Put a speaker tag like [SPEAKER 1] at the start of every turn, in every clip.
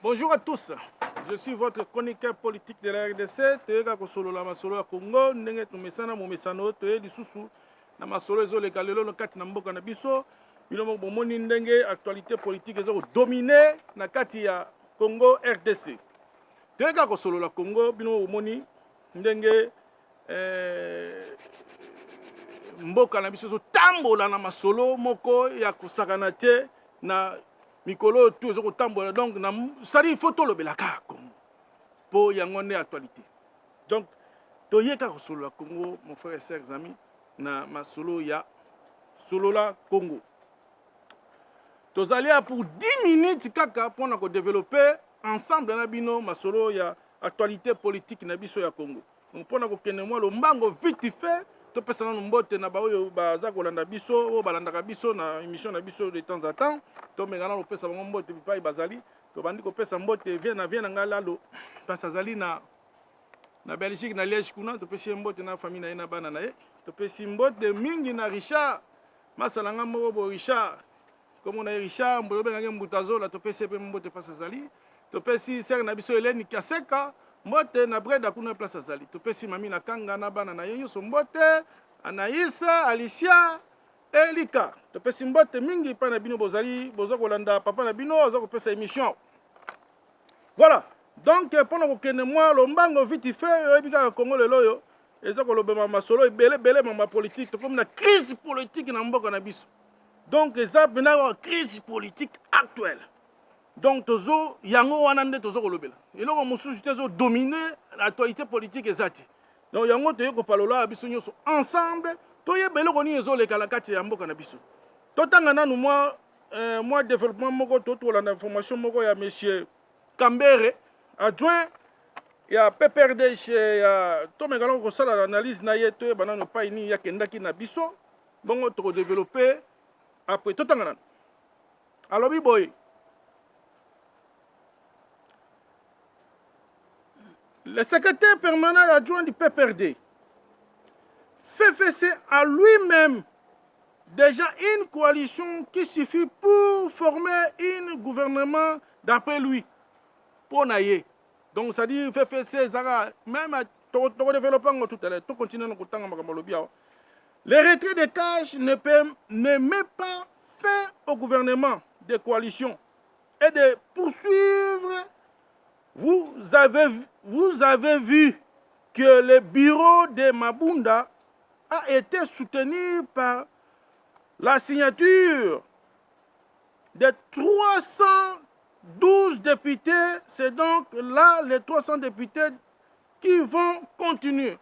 [SPEAKER 1] Bonjour à tous, je suis votre chroniqueur politique de la RDC. Toyeka kosolola masolo ya Congo ndenge tumesana momesano toye lisusu na masolo ezoleka lelo na kati na mboka na biso bino moko bomoni ndenge actualité politique ezokodomine na kati ya Congo RDC. Toyeka kosolola Congo bino moko bomoni ndenge mboka na biso ezotambola na masolo moko ya kosakana te na mikolo tout ezoko tambola donc na sali il faut tolobela kaka Congo po yango nde actualité. Donc toyeka kosolola Congo mon frère et chers amis na masolo ya solola Congo. Tozali pour 10 minutes kaka pona ko développer ensemble na bino masolo ya actualité politique na biso ya Congo. Donc pona ko kende mwa lombango vite fait to pesana no mbote na ba oyo baza kolanda biso o balandaka biso na émission na biso de temps en temps to mengana lo pesa bango mbote bipai bazali to bandi ko pesa mbote vient na ngalalo pasa zali na Belgique na Liège kuna to pesi mbote na famille na ye na bana na ye to pesi mbote mingi na Richard masalanga moko bo Richard comme on a Richard mbobe ngenge mbutazo la to pesi pe mbote pasa zali to pesi ser na biso Eleni Kaseka mbote na breda kuna place azali topesi mami na kanga na bana na ye nyonso mbote Anaïsa Alicia Elika topesi mbote mingi pa na bino bozali boza kolanda papa na bino aza kopesa émission. Voilà donc pendant kokende mwa lombango vite fait oyebi kaka Congo lelo oyo eza kolobema masolo ebele mama politique tokomi na crise politique na mboka na biso donc eza pena crise politique actuelle. Donc tozo yango wana nde tozo kolobela eloko mosusu te zo dominer l'actualité politique ezati donc yango toye kopalola biso nyonso ensemble toyeba eloko nini ezoleka na kati ya mboka na biso totanga nanu mwa développement moko totolanda information moko ya monsieur Kambere adjoint ya PPRD ya tomekana kosala analyse na ye toyeba nanu epai nini yakendaki na biso bongo tokodévelopper après totanga nanu alobi boye. Le secrétaire permanent adjoint du PPRD fait à lui-même déjà une coalition qui suffit pour former un gouvernement d'après lui. Pour naïe. Donc ça dit FFC, même tout développement tout à l'heure, tout continue à les retraits des tâches ne met pas fin au gouvernement de coalition et de poursuivre. Vous avez vu que le bureau de Mabunda a été soutenu par la signature de 312 députés. C'est donc là les 300 députés qui vont continuer.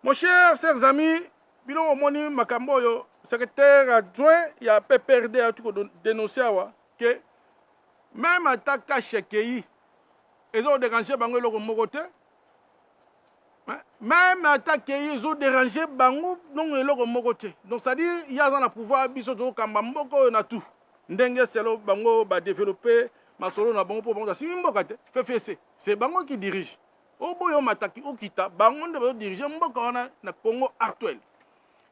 [SPEAKER 1] Mon cher, chers amis, Bilon Moni Makamboyo, secrétaire adjoint, il y a PPRD à tout dénoncer que même attaque à Chekei, ils ont dérangé Bango le Mogote. Même attaque ils ont dérangé Bango non le Mogote. Donc ça dit il y a un pouvoir bisoto Kambamboko na tout. Ndenge selo Bango va développer masolo na Bango pour Bango. Si Mbokate FFC, c'est Bango qui dirige. Au boyo mataki okita Bango de diriger Mboka na Congo actuel.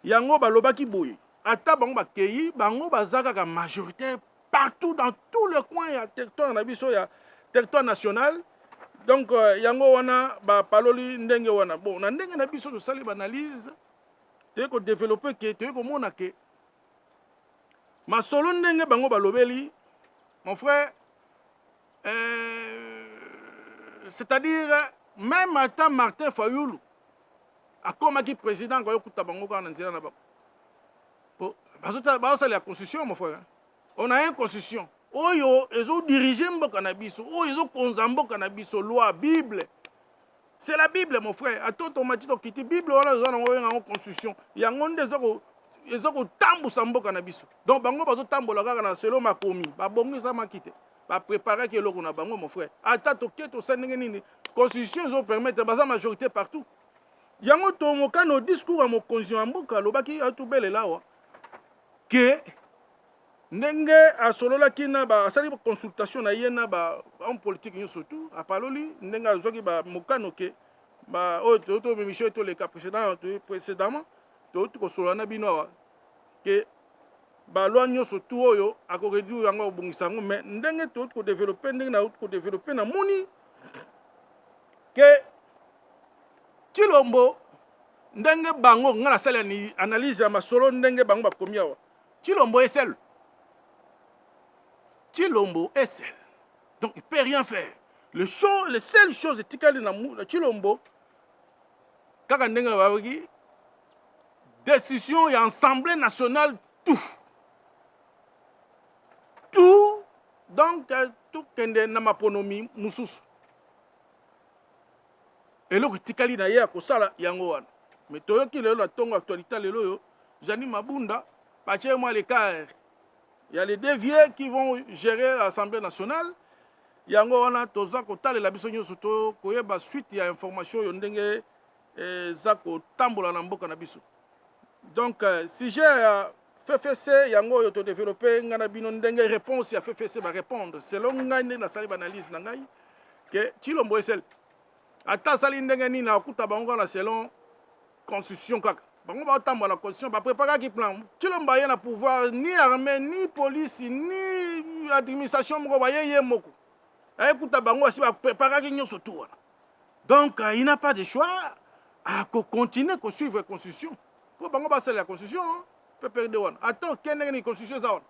[SPEAKER 1] Yango balobaki boye. Ata Bango ba kei Bango bazaka ka majorité partout dans tous les coins, il y a territoire territoire national. Donc, yango wana ba paloli ndenge wana. Bon, na ndenge na biso to sali analyse, te ko développer ke te ko mona ke masolo ndenge bango balobeli, mon frère, c'est-à-dire même ata Martin Fayulu akomaki président ko yokuta bango kana nzela na bango. Bon, bazota la constitution mon frère. On a une constitution. Oyo, ils ont dirigé Mboka na biso. Oyo, ils ont konzambo kanabiso, loi, Bible. C'est la Bible, mon frère. A tout automatique, qui dit Bible, on a une constitution. Il y a un monde ils ont tambo sambo kanabiso. Donc, bango bazo tambo la gana selon ma commis. Ba bongo ça m'a quitté. Ba préparer que l'on a bango, mon frère. A tout to senengeni. Constitution, ils ont permis de baser majorité partout. Il y a un tomoka no discours à mon conjoint Mboka, lobaki a tout bel là. Que ndenge asolola kina ba asali consultation na yena ba en politique yo surtout apaloli ndenge azoki ba mokano ke ba o to émission to le cas précédemment to ko solola na bino que balwa nyonso tu oyo akoredu yango obongisa yango mais ndenge toyoti kodéveloppe ndenge nauti kodéveloppe namoni ke Tshilombo ndenge bango nga nasala ni analyse ya masolo ndenge bango bakomi awa Tshilombo est seul. Tshilombo est seul. Donc il peut rien faire. Les seules choses etikali na Tshilombo kaka ndenge bawoki décision ya Assemblée nationale tout donc tout kende na maponomi mususu eloko etikali na ye ya kosala yango wana mais toyoki lelo na ntongo actualité lelo yo Jani Mabunda patie moi l'écart. Il y a les déviés qui vont gérer l'Assemblée nationale. Yango wana toza kotalela biso nyonso to koyeba suite ya information yo ndenge za kotambola na mboka na biso. Donc sujet FFC yango yo to développer ngana bino ndenge réponse ya FFC va répondre selon ngai na sali analyse na ngai que Tshilombo est seul. Ata sali ndenge ni na kuta bango na selon constitution kaka. Bango ba tambola na constitution ba préparer ki plan. Tshilombo ya na pouvoir ni armée ni police ni administration moko ba yeye moko. Écoute, donc il n'a pas de choix à continuer à suivre la constitution. Pour la constitution, peut perdre. Attends, quelle est la constitution?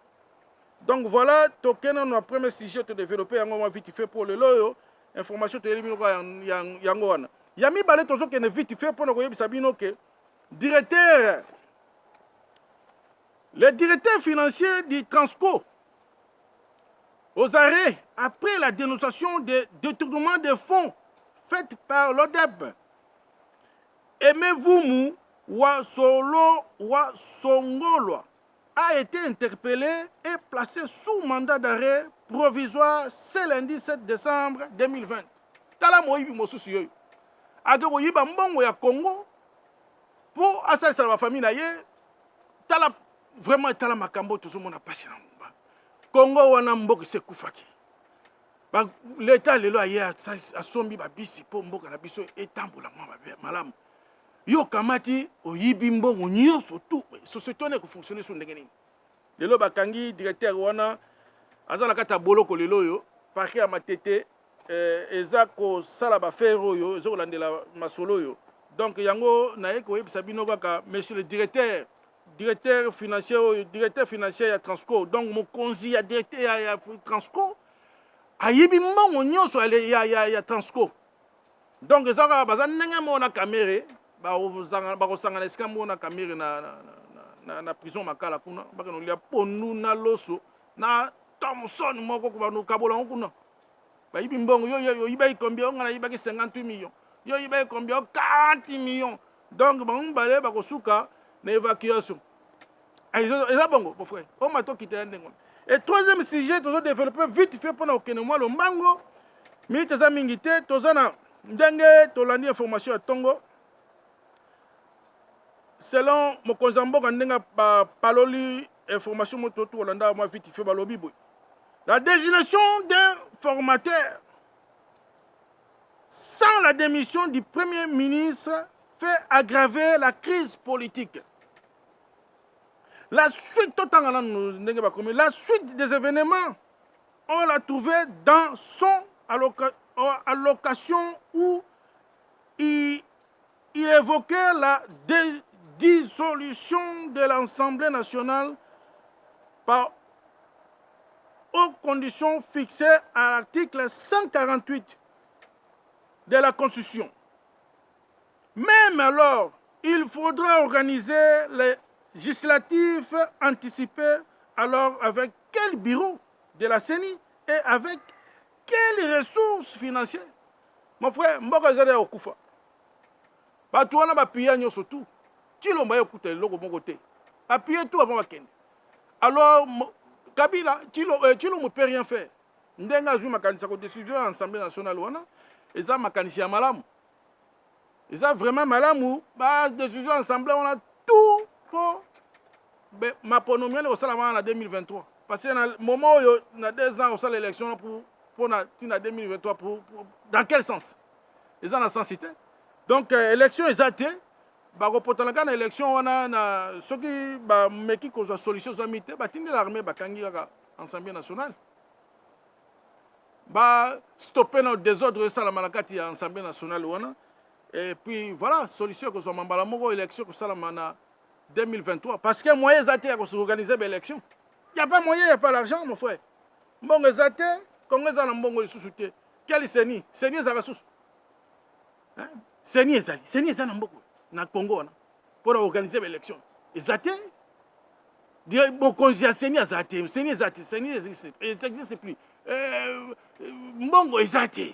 [SPEAKER 1] Donc voilà, notre premier sujet de développer un moment vite fait pour le loyo. Information de l'éliminer yangoana. Yami balé tozo qui est vite fait pour nous sabino que directeur, le directeur financier du Transco. Aux arrêts, après la dénonciation des détournements de fonds faits par l'ODEB, Aimé-Vumu Songolo a été interpellé et placé sous mandat d'arrêt provisoire ce lundi 7 décembre 2020. Tala moyibi mosusu yoyo. Agero yiba mbongo ya Congo pour asalisa la famille na ye. Tala vraiment tala makambo tozomona pasi na Congo wana mboka se kufaki. L'état lelo aye asombi babisi po mboka na biso etambola mwa malamu. Yo kamati oyibi mbongo nyonso tu société ne ko fonctionner sur ndenge nini. Lelo bakangi directeur wana azala kata boloko lelo yo parquet ya matete eza ko sala ba faire yo ezo landela masolo yo. Donc yango na yeko yebisa bino kaka monsieur le directeur financier ya Transco donc mokonzi ya directeur ya Transco ayibi mbongo nyonso ya Transco donc ezaka bazana ndenge mona caméra bakosangana esika mona caméra na prison makala kuna bakanolia pondu na loso na Thomson moko kubanu kabola kuna bayibi mbongo yo yibai combien ngana yibaki 58 millions yo yibai combien 40 millions donc bango balé bakosuka na évacuation. Et ça bon, mon frère. On m'a tout quitté. Et troisième sujet, nous avons développé vite fait pour nous connaître le mango. Mais tu as mingité, tu as dengue, tu as information à Tongo. Selon mon consambo, quand on a parlé information moto tout Hollanda, moi vite fait balobi boy. La désignation d'un formateur sans la démission du Premier ministre fait aggraver la crise politique. La suite des événements, on l'a trouvé dans son allocation où il évoquait la dissolution de l'Assemblée nationale aux conditions fixées à l'article 148 de la Constitution. Même alors, il faudra organiser les législatifs anticipés. Alors, avec quel bureau de la CENI et avec quelles ressources financières? Mon frère, mboka zade okufa. Batu wana bapiya nyoso tout. Tshilombo ekute loko moko te. Bapiya tout avant bakende. Alors, Kabila, Tshilombo peut rien faire. Ndenga azwi makanisa ko décision à l'Assemblée nationale wana. Eza makanisi ya malamu. Eza vraiment malamu. Ba décision à l'Assemblée on a tout pour ma ponomie au Salama en 2023. Parce que dans le moment où il y a 2 ans, on a l'élection pour 2023, dans quel sens? Ils ont la sensité. Donc, l'élection est atteinte. bakopotanaka na élection wana na soki bameki kozwa solution ezwami te batindela armée bakangi kaka assemblée nationale bastoppe na désordre esalama na kati ya assemblée nationale wana et puis voilà solution ekozwama mbala moko élection kosalama na 2023 parce que moyen eza te ya kosorganize baélection ya pas moyen ya pas l'argent mon frère mbongo eza te kongo eza na mbongo lisusu te keli seni ezalaka susu seni eza na mbongo na Congo wana pour organiser l'élection eza te bokonzi ya seni aza te seni eza te seni existe plus mbongo eza te